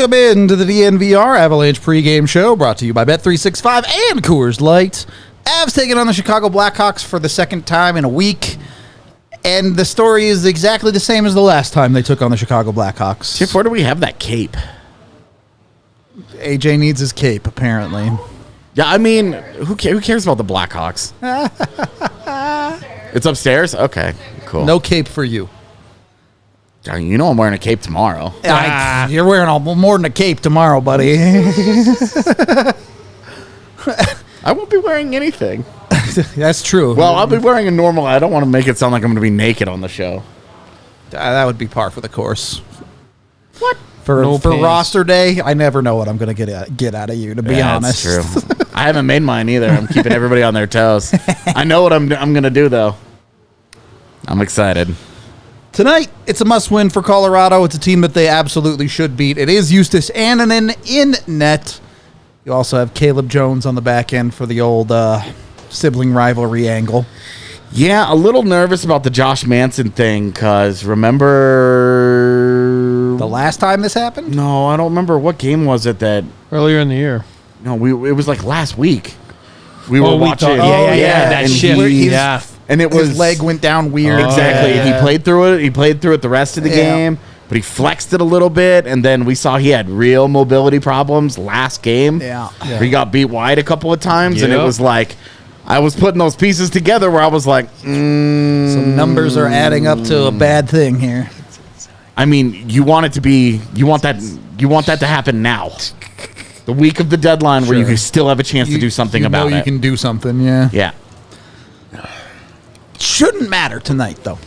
Welcome into the DNVR Avalanche pregame show, brought to you by Bet365 and Coors Light. Avs taking on the Chicago Blackhawks for the second time in a week, and the story is exactly the same as the last time they took on the Chicago Blackhawks. Tiff, where do we have that cape? AJ needs his cape, apparently. Yeah, I mean, who cares about the Blackhawks? It's upstairs? Okay, cool. No cape for you. You know I'm wearing a cape tomorrow. You're wearing more than a cape tomorrow, buddy. I won't be wearing anything. That's true. Well, I'll be wearing a normal. I don't want to make it sound like I'm going to be naked on the show. That would be par for the course. What? For No pants. roster day, I never know what I'm going to get out of you, to be honest. That's true. I haven't made mine either. I'm keeping everybody on their toes. I know what I'm going to do, though. I'm excited. Tonight, it's a must-win for Colorado. It's a team that they absolutely should beat. It is Eustace Annunen in net. You also have Caleb Jones on the back end for the old sibling rivalry angle. Yeah, a little nervous about the Josh Manson thing, because remember... The last time this happened? No, I don't remember. What game was it that... Earlier in the year. No, it was like last week. We were watching. That and shit. he- And it was his leg went down weird. Exactly. yeah. He played through it. He played through it the rest of the game, but he flexed it a little bit, and then we saw he had real mobility problems last game. Yeah. Where he got beat wide a couple of times, and it Yep. was like I was putting those pieces together where I was like, Some numbers are adding up to a bad thing here. I mean, you want that to happen now. The week of the deadline where you Sure. can still have a chance to do something about it. You can do something, yeah. Yeah. Shouldn't matter tonight, though.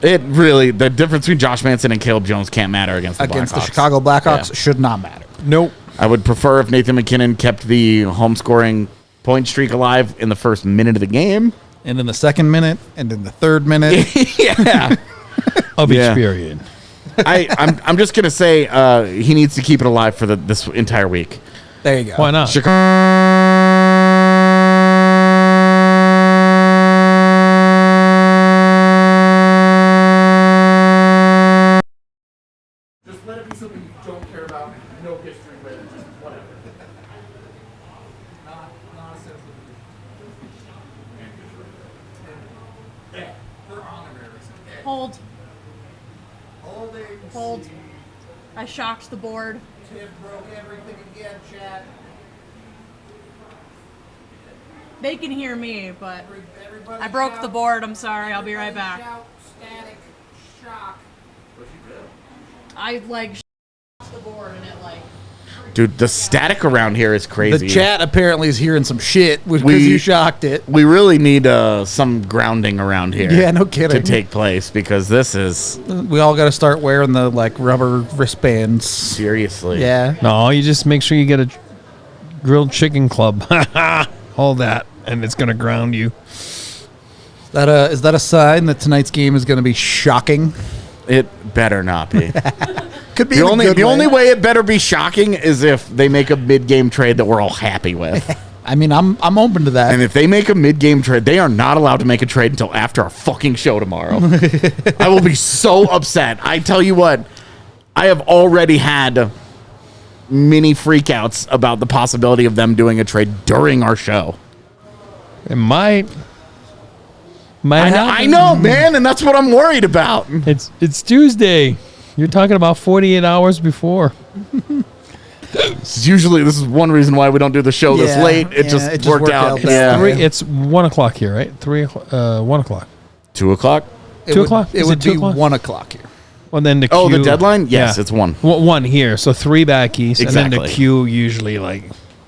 It really, the difference between Josh Manson and Caleb Jones can't matter against the Against the Blackhawks. Chicago Blackhawks, Yeah. should not matter. Nope. I would prefer if Nathan Mackinnon kept the home scoring point streak alive in the first minute of the game. And in the second minute, and in the third minute. Yeah. Of Yeah. each period. I'm just going to say he needs to keep it alive for this entire week. There you go. Why not? Just let it be something you don't care about, no history with it, just whatever. Not a sense of yeah, for honoraries. Hold. Holding. Hold. I shocked the board. Tiff broke everything again, Chad. They can hear me, but Everybody I broke shout, the board. I'm sorry. I'll be right back. Shout, static, shock. I shocked the board and it Dude, the static around here is crazy. The chat apparently is hearing some shit because We- you shocked it. We really need some grounding around here. Yeah, no kidding. To take place, because this is We all got to start wearing the rubber wristbands. seriously. Yeah. No, you just make sure you get a grilled chicken club. All that, and it's going to ground you. Is that a sign that tonight's game is going to be shocking? It better not be. Could be The only way it better be shocking is if they make a mid-game trade that we're all happy with. I mean, I'm open to that. And if they make a mid-game trade, they are not allowed to make a trade until after our fucking show tomorrow. I will be so upset. I tell you what, I have already had mini freakouts about the possibility of them doing a trade during our show. It might happen. I know, man, and that's what I'm worried about. It's Tuesday. You're talking about 48 hours before. This is one reason why we don't do the show this Yeah, late. It yeah, just worked out. that way. It's 1 o'clock here, right? 1 o'clock. 2 o'clock? It 2 would- o'clock? It Is would it 2 be o'clock? 1 o'clock here. Well, then the Oh, queue. the deadline? Yes, it's 1. 1 here, so 3 back east, and then Exactly. the queue usually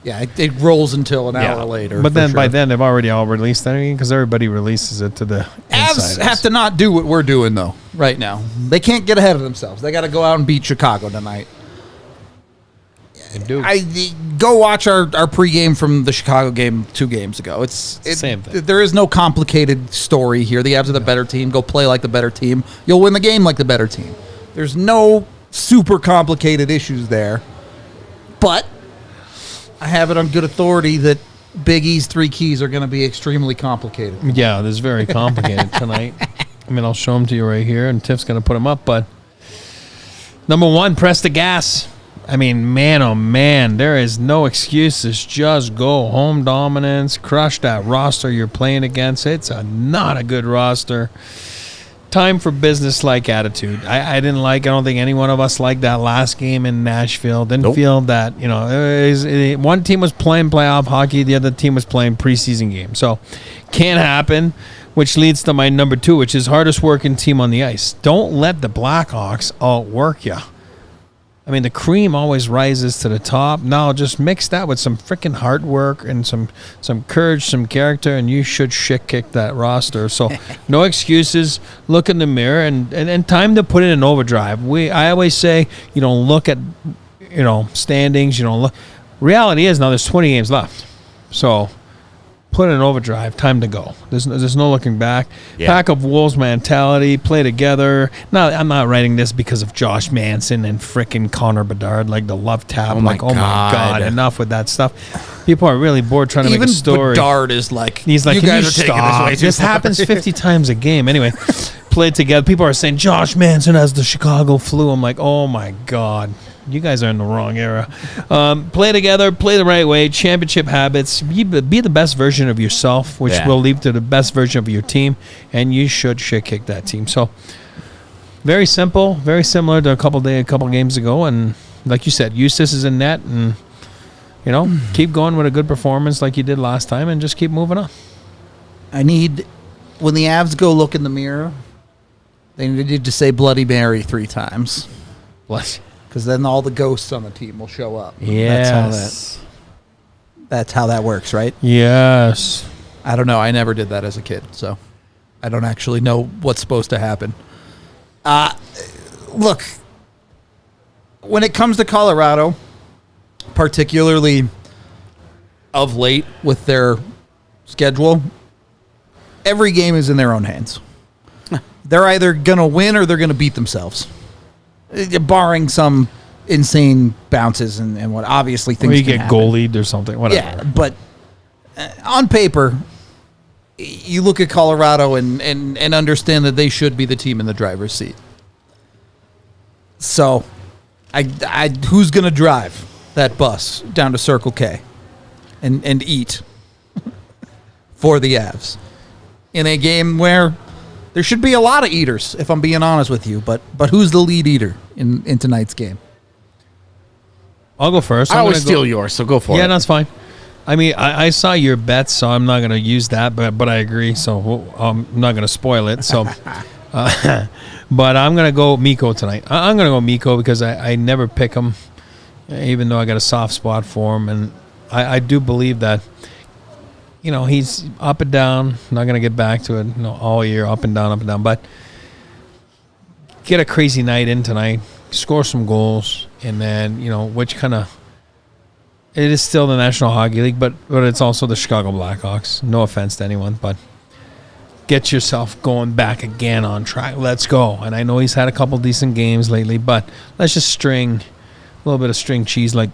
Yeah, it rolls until an hour later. But for then by sure. then they've already all released everything because everybody releases it to the Avs insiders. have to not do what we're doing, though, right now. They can't get ahead of themselves. They got to go out and beat Chicago tonight. They do. Go watch our pregame from the Chicago game 2 games ago. Same thing. There is no complicated story here. The Avs are the better team. Go play like the better team. You'll win the game like the better team. There's no super complicated issues there. But I have it on good authority that Big E's 3 keys are going to be extremely complicated. Yeah, this is very complicated tonight. I mean, I'll show them to you right here, and Tiff's going to put them up. But number 1, press the gas. I mean, man, oh man, there is no excuses. Just go home dominance, crush that roster you're playing against. It's not a good roster. Time for business-like attitude. I don't think any one of us liked that last game in Nashville. Didn't feel that, one team was playing playoff hockey, the other team was playing preseason games. So, can't happen, which leads to my number 2, which is hardest working team on the ice. Don't let the Blackhawks outwork you. I mean, the cream always rises to the top. Now, just mix that with some freaking hard work and some courage, some character, and you should shit kick that roster. So, no excuses. Look in the mirror and time to put it in overdrive. I always say, you don't look at, standings. You don't look. Reality is now there's 20 games left. So, put it in overdrive. Time to go. There's no looking back. Yeah. Pack of wolves mentality. Play together. Now, I'm not writing this because of Josh Manson and frickin' Connor Bedard, like the love tap. Oh my God. Enough with that stuff. People are really bored trying to make a story. Even Bedard is like, he's like, you guys are taking this way too This far. happens 50 times a game. Anyway, play together. People are saying Josh Manson has the Chicago flu. I'm like, oh my God. You guys are in the wrong era. Play together, play the right way, championship habits, be the best version of yourself, which will lead to the best version of your team, and you should shit kick that team. So, very simple, very similar to a couple games ago, and like you said, Eustace is in net, and keep going with a good performance like you did last time, and just keep moving on. When the Avs go look in the mirror, they need to say Bloody Mary 3 times. Bless you. Because then all the ghosts on the team will show up. Yes. That's how that works, right? Yes. I don't know. I never did that as a kid, so I don't actually know what's supposed to happen. Look, when it comes to Colorado, particularly of late with their schedule, every game is in their own hands. They're either going to win or they're going to beat themselves. Barring some insane bounces and what obviously things or you can get happen. goalied or something. Whatever. Yeah, but on paper, you look at Colorado and understand that they should be the team in the driver's seat. So, who's going to drive that bus down to Circle K and eat for the Avs in a game where there should be a lot of eaters, if I'm being honest with you. But who's the lead eater in tonight's game? I'll go first. I always steal yours, so go for it. Yeah, that's fine. I mean, I saw your bets, so I'm not going to use that, but I agree. So I'm not going to spoil it. So, but I'm going to go Mikko tonight. I'm going to go Mikko because I never pick him, even though I got a soft spot for him. And I do believe that, he's up and down. Not going to get back to it all year, up and down. But get a crazy night in tonight, score some goals, and then, which kind of, it is still the National Hockey League, but it's also the Chicago Blackhawks. No offense to anyone, but get yourself going back again on track. Let's go. And I know he's had a couple decent games lately, but let's just string a little bit of string cheese like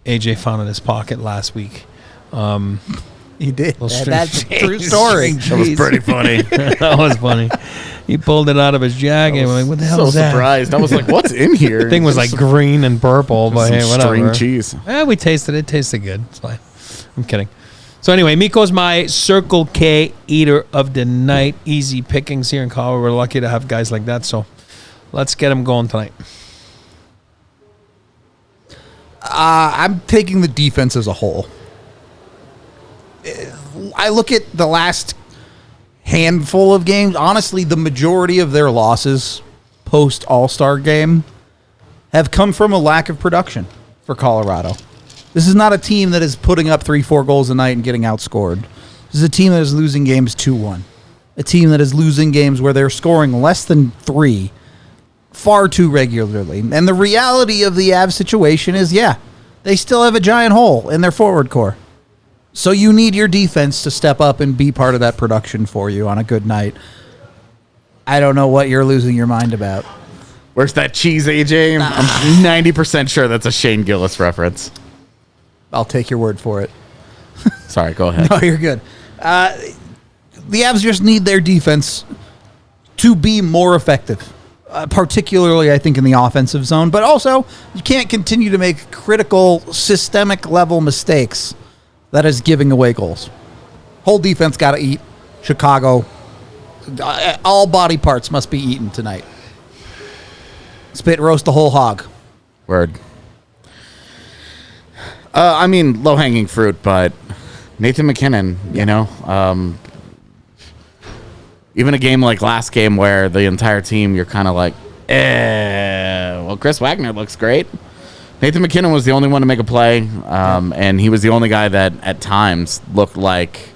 AJ found in his pocket last week. He did. That's a true story. That was pretty funny. That was funny. He pulled it out of his jacket. I'm like, what the hell so is that? surprised. I was like, what's in here? The thing was like green and purple, but hey, whatever. String cheese. We tasted it. It tasted good. It's fine. I'm kidding. So anyway, Mikko's my Circle K eater of the night. Easy pickings here in Colorado. We're lucky to have guys like that. So let's get him going tonight. I'm taking the defense as a whole. I look at the last handful of games. Honestly, the majority of their losses post All-Star game have come from a lack of production for Colorado. This is not a team that is putting up 3-4 goals a night and getting outscored. This is a team that is losing games 2-1. A team that is losing games where they're scoring less than 3 far too regularly. And the reality of the Avs situation is, they still have a giant hole in their forward core. So you need your defense to step up and be part of that production for you on a good night. I don't know what you're losing your mind about. Where's that cheese, AJ? I'm 90% sure that's a Shane Gillis reference. I'll take your word for it. Sorry, go ahead. No, you're good. The Avs just need their defense to be more effective particularly, I think, in the offensive zone. But also, you can't continue to make critical, systemic-level mistakes that is giving away goals. Whole defense got to eat. Chicago, all body parts must be eaten tonight. Spit roast the whole hog. Word. I mean, low-hanging fruit, but Nathan MacKinnon, you know, even a game like last game where the entire team, you're kind of like, well, Chris Wagner looks great. Nathan MacKinnon was the only one to make a play, and he was the only guy that at times looked like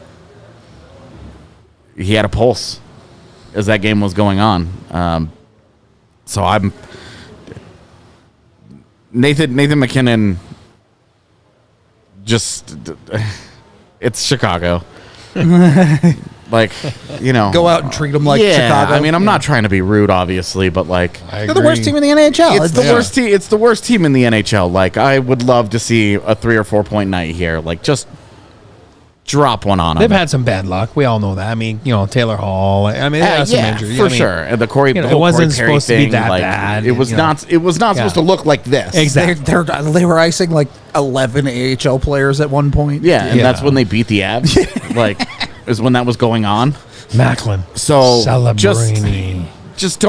he had a pulse as that game was going on. So I'm Nathan MacKinnon. Just it's Chicago. Like, you know, Go out and treat them like yeah, Chicago. I mean, I'm not trying to be rude, obviously, but like, They're the worst team in the NHL. it's the worst team. It's the worst team in the NHL. Like, I would love to see a 3 or 4 point night here. Like, just drop one on them. They've had some bad luck. We all know that. I mean, you know, Taylor Hall. I mean, they had some injuries. for I mean, sure. And the Corey, you know, the whole it wasn't Corey Perry supposed to be thing, that like, bad, It was you know. not. It was not supposed to look like this. Exactly. They were icing like 11 AHL players at one point. Yeah, and Yeah. that's when they beat the Avs. Like, is when that was going on. Macklin. So Celebrini. just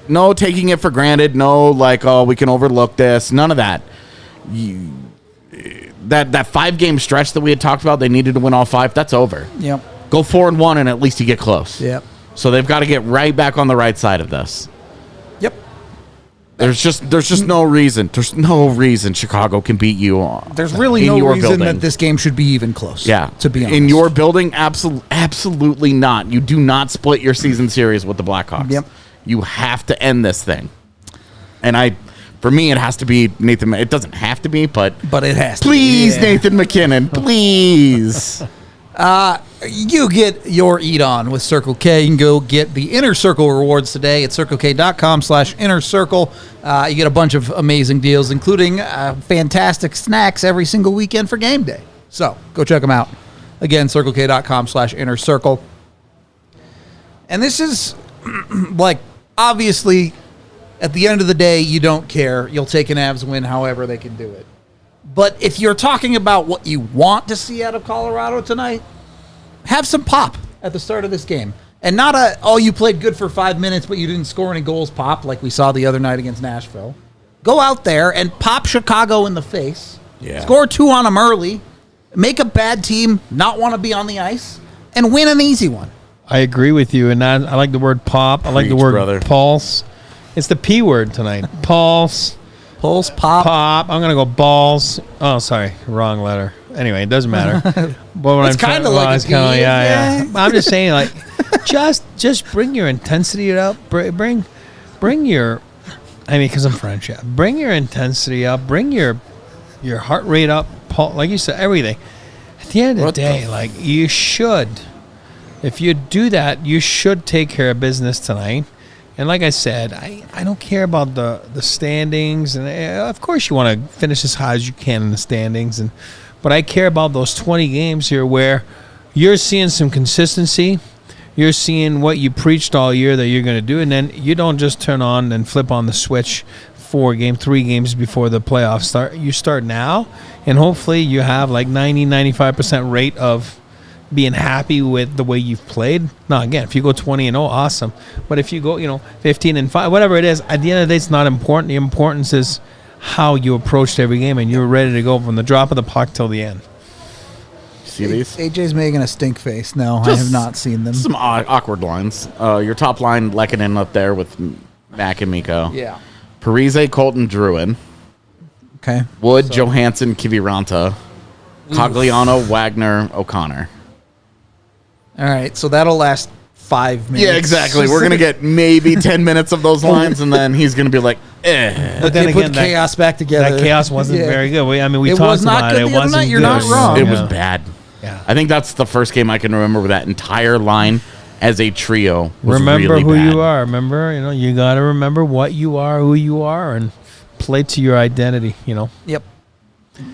no taking it for granted. No, like, oh, we can overlook this. None of that. That 5-game stretch that we had talked about, they needed to win all 5. That's over. Yep. Go 4-1, and at least you get close. Yep. So they've got to get right back on the right side of this. Yep. There's just no reason. There's no reason Chicago can beat you. There's really in no your reason building. that this game should be even close. Yeah, To be honest. in your building, absolutely not. You do not split your season series with the Blackhawks. Yep. You have to end this thing. And for me, it has to be Nathan. It doesn't have to be, but But it has to. please, be. Yeah. Nathan MacKinnon, please. You get your eat on with Circle K. You can go get the Inner Circle rewards today at circlek.com/inner circle. You get a bunch of amazing deals, including fantastic snacks every single weekend for game day. So go check them out. Again, circlek.com/inner circle. And this is like, obviously, at the end of the day, you don't care. You'll take an Avs win however they can do it. But if you're talking about what you want to see out of Colorado tonight, have some pop at the start of this game. And not you played good for 5 minutes, but you didn't score any goals pop like we saw the other night against Nashville. Go out there and pop Chicago in the face. Yeah. Score 2 on them early. Make a bad team not want to be on the ice. And win an easy one. I agree with you, and I like the word pop. I like the Preach, word brother. pulse. It's the P word tonight. Pulse, Pulse, pop. pop. I'm gonna go balls. Oh, sorry, wrong letter. Anyway, it doesn't matter. But what It's kinda like a it's kinda, P, yeah. yeah. I'm just saying, like, just bring your intensity up. Bring your. I mean, because I'm French. Yeah. Bring your intensity up. Bring your heart rate up. Like you said, everything. At the end of the day, like, you should. If you do that, you should take care of business tonight. And like I said, I don't care about the standings. And of course you want to finish as high as you can in the standings. But I care about those 20 games here where you're seeing some consistency. You're seeing what you preached all year that you're going to do. And then you don't just turn on and flip on the switch 3 games before the playoffs start. You start now, and hopefully you have like 90-95% rate of being happy with the way you've played. Now, again, if you go 20-0, awesome. But if you go, 15-5, whatever it is, at the end of the day, it's not important. The importance is how you approached every game, and you're ready to go from the drop of the puck till the end. See these? AJ's making a stink face. No, I have not seen them. Some awkward lines. Your top line, Mackinnon up there with Mac and Mikko. Yeah. Parise, Colton, Druin. Okay. Wood, Johansson, Kiviranta. Cogliano, Wagner, O'Connor. All right, so that'll last 5 minutes. Yeah, exactly. We're going to get maybe 10 minutes of those lines, and then he's going to be like, eh. But then they again, put that- chaos back together. That chaos wasn't Yeah. very good. We It talked was not about good it. the It other wasn't night. You're good. not wrong. It was bad. Yeah. I think that's the first game I can remember where that entire line as a trio was Remember really who bad. you are. Remember, you got to remember what you are, who you are, and play to your identity, Yep.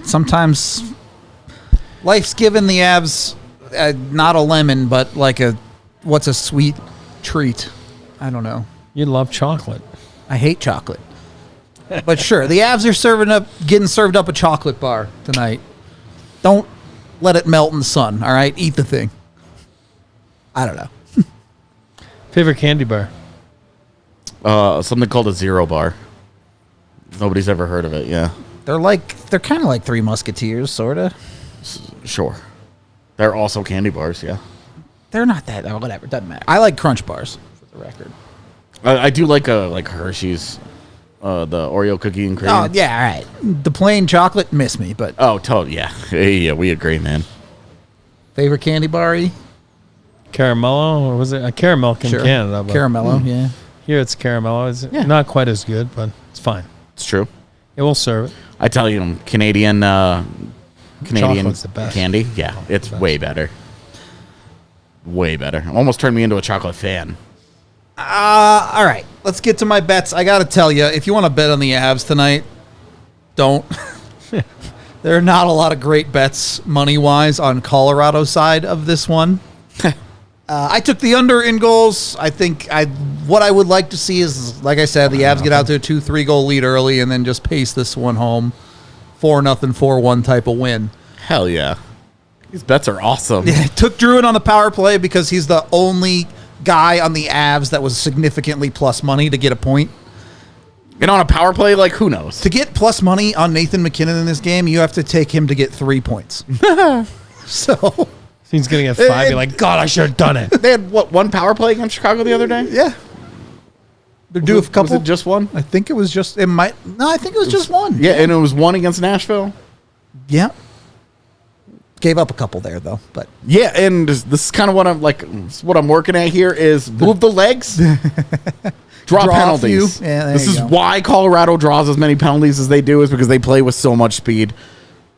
Sometimes life's given the Avs not a lemon, but like what's a sweet treat? I don't know. You love chocolate. I hate chocolate. But sure, the Avs are getting served up a chocolate bar tonight. Don't let it melt in the sun, all right? Eat the thing. I don't know. Favorite candy bar? Something called a Zero Bar. Nobody's ever heard of it, yeah. They're kind of like Three Musketeers, sort of. Sure. They're also candy bars, yeah. They're not that, whatever, doesn't matter. I like Crunch bars, for the record. I do like Hershey's, the Oreo cookie and cream. Oh, yeah, all right. The plain chocolate, miss me, but... Oh, totally, yeah. Yeah, we agree, man. Favorite candy bar-y? Caramello, or was it a caramel in Canada? But Caramello, yeah. here it's caramello. It's not quite as good, but it's fine. It's true. It will serve it. I tell you, Canadian Chocolate's the best. candy, yeah, it's way better. Way better. Almost turned me into a chocolate fan. All right, let's get to my bets. I got to tell you, if you want to bet on the Avs tonight, don't. There are not a lot of great bets money-wise on Colorado's side of this one. I took the under in goals. I think what I would like to see is, like I said, the Avs get out to a 2-3 goal lead early and then just pace this one home. 4-0, 4-1 type of win. Hell yeah. These bets are awesome. Yeah, took Druin on the power play because he's the only guy on the Avs that was significantly plus money to get a point. And on a power play, like, who knows? To get plus money on Nathan Mackinnon in this game, you have to take him to get 3 points. So... He's going to get 5. You're like, God, I should have done it. They had, one power play against Chicago the other day? Yeah. They're due a couple. Was it just one? I think it was just, I think it was just one. Yeah, and it was one against Nashville? Yeah. Gave up a couple there, though. But yeah, and this is kind of what I'm working at here is move the legs, draw penalties. Yeah, this is why Colorado draws as many penalties as they do, is because they play with so much speed.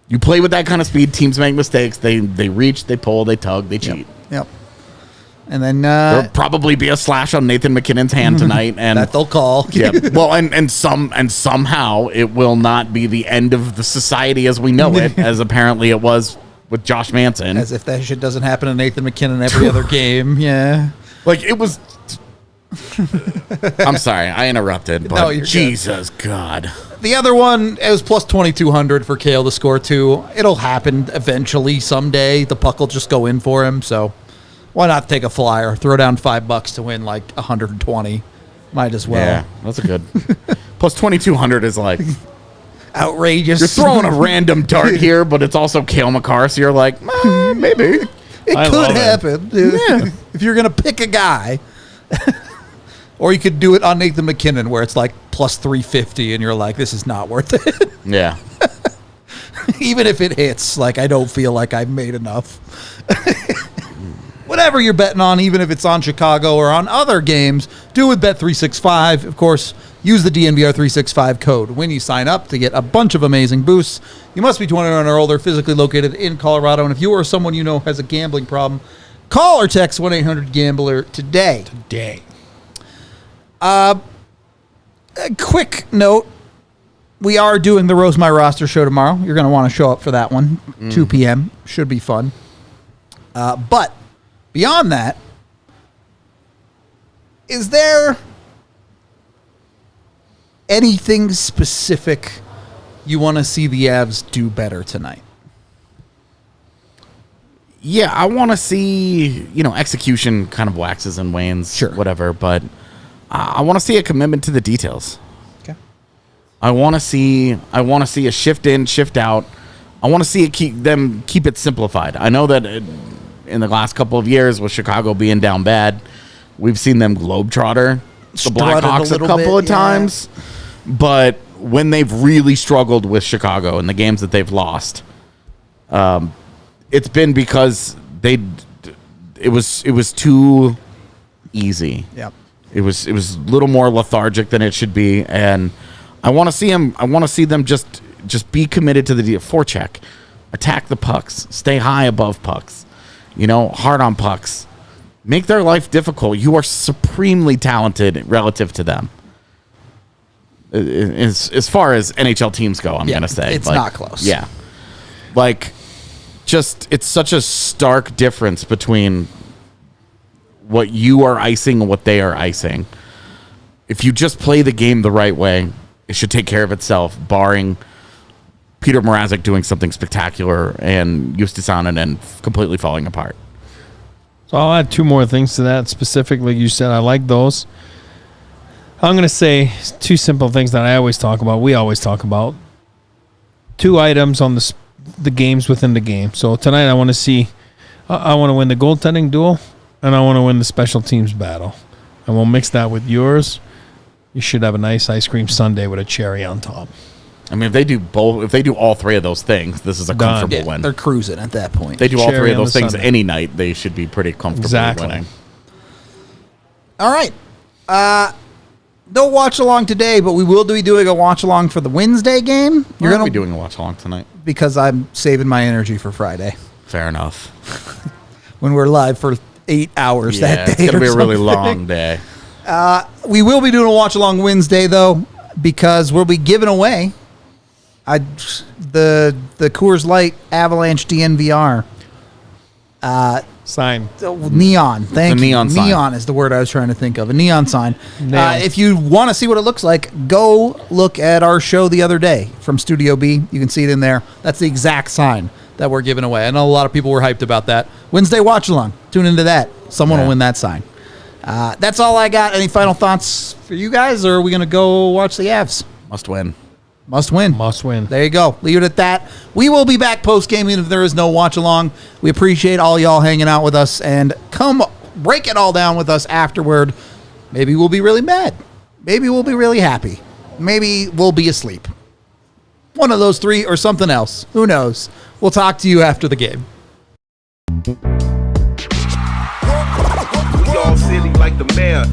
You play with that kind of speed, teams make mistakes. They reach, they pull, they tug, they cheat. Yep. And then there'll probably be a slash on Nathan McKinnon's hand tonight, and that they'll call. Yeah. Well, and somehow it will not be the end of the society as we know it, as apparently it was with Josh Manson. As if that shit doesn't happen to Nathan McKinnon every other game. Yeah. Like it was. I'm sorry, I interrupted, but No, you're Jesus God. The other one, it was plus 2,200 for Kale to score 2. It'll happen eventually someday. The puck will just go in for him. So why not take a flyer? Throw down $5 to win like 120. Might as well. Yeah, that's a good. Plus 2,200 is like outrageous. You're throwing a random dart here, but it's also Kale McCarr, so you're like, maybe. It could happen. Yeah. If you're going to pick a guy. Or you could do it on Nathan McKinnon where it's like plus 350 and you're like, this is not worth it. Yeah. Even if it hits, like, I don't feel like I've made enough. Whatever you're betting on, even if it's on Chicago or on other games, do with Bet365. Of course, use the DNVR 365 code when you sign up to get a bunch of amazing boosts. You must be 21 or older, physically located in Colorado. And if you or someone you know has a gambling problem, call or text 1-800-GAMBLER today. A quick note. We are doing the Rose My Roster show tomorrow. You're going to want to show up for that one. 2 p.m. Should be fun. But beyond that, is there anything specific you want to see the Avs do better tonight? Yeah, I want to see, execution kind of waxes and wanes, sure, whatever, but I want to see a commitment to the details. Okay. I want to see a shift in, shift out. I want to see it keep it simplified. I know that in the last couple of years with Chicago being down bad, we've seen them globetrotter the Blackhawks a couple of times. But when they've really struggled with Chicago in the games that they've lost, it's been because it was too easy. Yep. It was a little more lethargic than it should be, and I want to see them. I want to see them just be committed to the forecheck, attack the pucks, stay high above pucks, hard on pucks, make their life difficult. You are supremely talented relative to them. As far as NHL teams go, I'm gonna say it's not close. Yeah, it's such a stark difference between what you are icing and what they are icing. if you just play the game the right way, it should take care of itself, barring Peter Mrazek doing something spectacular and Justus Annunen completely falling apart. So I'll add 2 more things to that. Specifically, you said I like those. I'm going to say 2 simple things that I always talk about. We always talk about 2 items on the games within the game. So tonight I want to see, I want to win the goaltending duel, and I want to win the special teams battle. And we'll mix that with yours. You should have a nice ice cream sundae with a cherry on top. I mean, if they do all 3 of those things, this is a comfortable Yeah, win. they're cruising at that point. They do all 3 Cherry of on those the things Sunday. any night, they should be pretty comfortably Exactly. winning. All right. No watch along today, but we will be doing a watch along for the Wednesday game. You're going to be doing a watch along tonight. Because I'm saving my energy for Friday Fair enough. when we're live for 8 hours that day. It's going to or be a really something. long day. We will be doing a watch along Wednesday though, because we'll be giving away the Coors Light Avalanche DNVR. Sign. Neon. Thank you. neon sign. Neon is the word I was trying to think of. A neon sign. Nailed. If you want to see what it looks like, go look at our show the other day from Studio B. You can see it in there. That's the exact sign that we're giving away. I know a lot of people were hyped about that. Wednesday watch along. Tune into that. Someone will win that sign. That's all I got. Any final thoughts for you guys, or are we going to go watch the Avs? Must win. Must win. Must win. There you go. Leave it at that. We will be back post-game even if there is no watch-along. We appreciate all y'all hanging out with us, and come break it all down with us afterward. Maybe we'll be really mad. Maybe we'll be really happy. Maybe we'll be asleep. One of those 3 or something else. Who knows? We'll talk to you after the game. We all silly like the mayor.